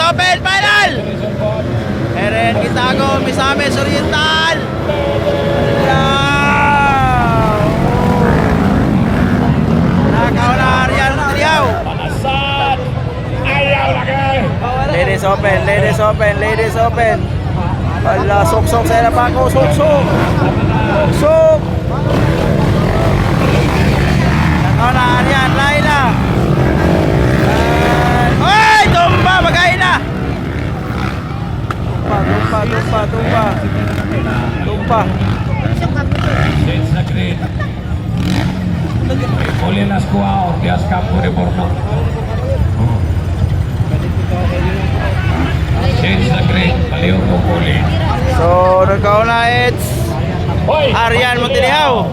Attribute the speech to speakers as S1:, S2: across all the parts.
S1: open, final! Eren Quitago, Misamis Oriental! Nakauna Aryan Triaw! Ladies open, ladies open, ladies open! Ala, sok-sok sa Elapako, sok-sok! Sok-sok! Nakauna Aryan, Laila! Ay, tumba, bagay na! Tumpa.
S2: Change the grid. Poli las Cua, Ortiz Campo de Borno. Change the grid. Baliw ko poli.
S1: So, nagkauna it's Aryan Montiliao.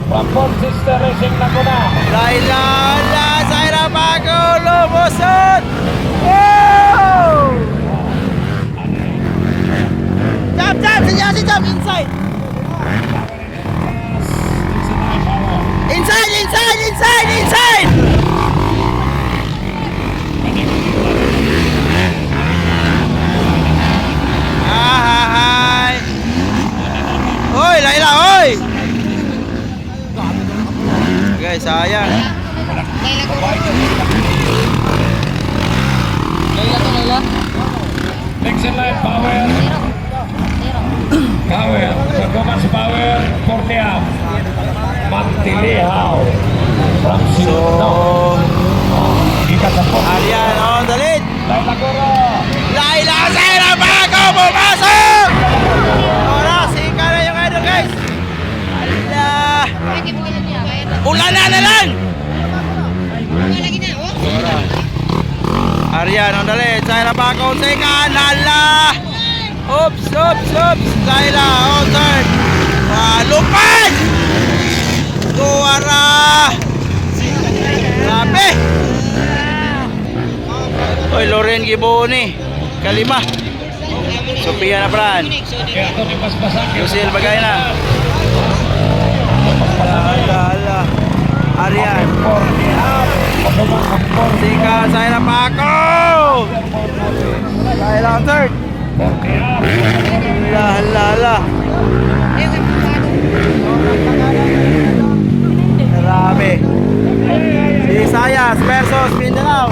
S2: Pampon Sister Racing Laguna.
S1: Laila, Zaira Bago, lumusot! Wow! Jump, si jump, inside! Inside! Hi! Hoy, Laila, hoy! Okay, sayang. Laila.
S2: Next in line, Power. Power. Performance Power. Porteam. Mantilihao. From Siluto. Kita sa po.
S1: Aryan on the lead.
S2: Laila Goro.
S1: Laila Zaira Bago pumasok! Ora, sika na yung idol, guys. Ala. Ulan na lang! Aryan on the lead. Zaira Bago on second. Ala. Oops. Zaira on third. Lupad! Tuwara! Grabe! Oy, Loren Giboni. Kalima. Sophia na Fran.
S2: Kaya ito ni Paspasak.
S1: Yusil bagay na. Ala. Aryan. Sika, Zaira Paco. Zaira on third. Ala. Grabe. Visayas versus Mindanao.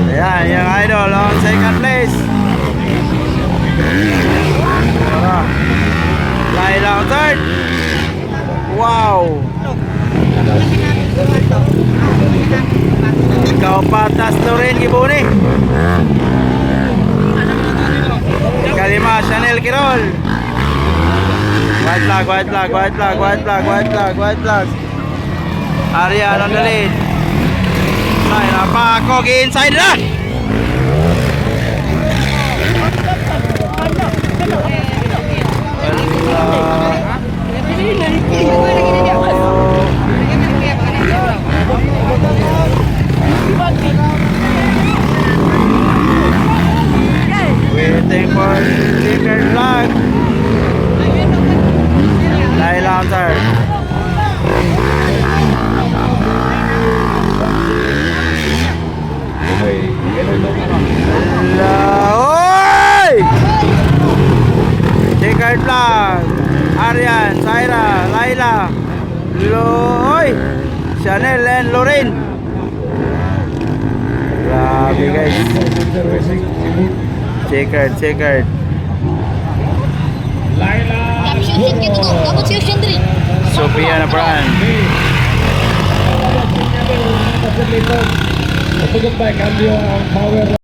S1: Ayan, yung idol on second place. Laila on third. Wow. Ikaw patas to rin, Gibuni. Kalima, Chanel Kirol. White flag. Aryan on the lead. Zaira Paco, inside na. Waiting for sticker flag. Laila on third. Hoy! Checkered flag. Aryan, Zaira, Laila. Hoy! Chanel and Loren. Grabe, guys. Checkered.
S2: Laila.
S1: Sophia na Fran.
S2: Ito ba cambio ang Power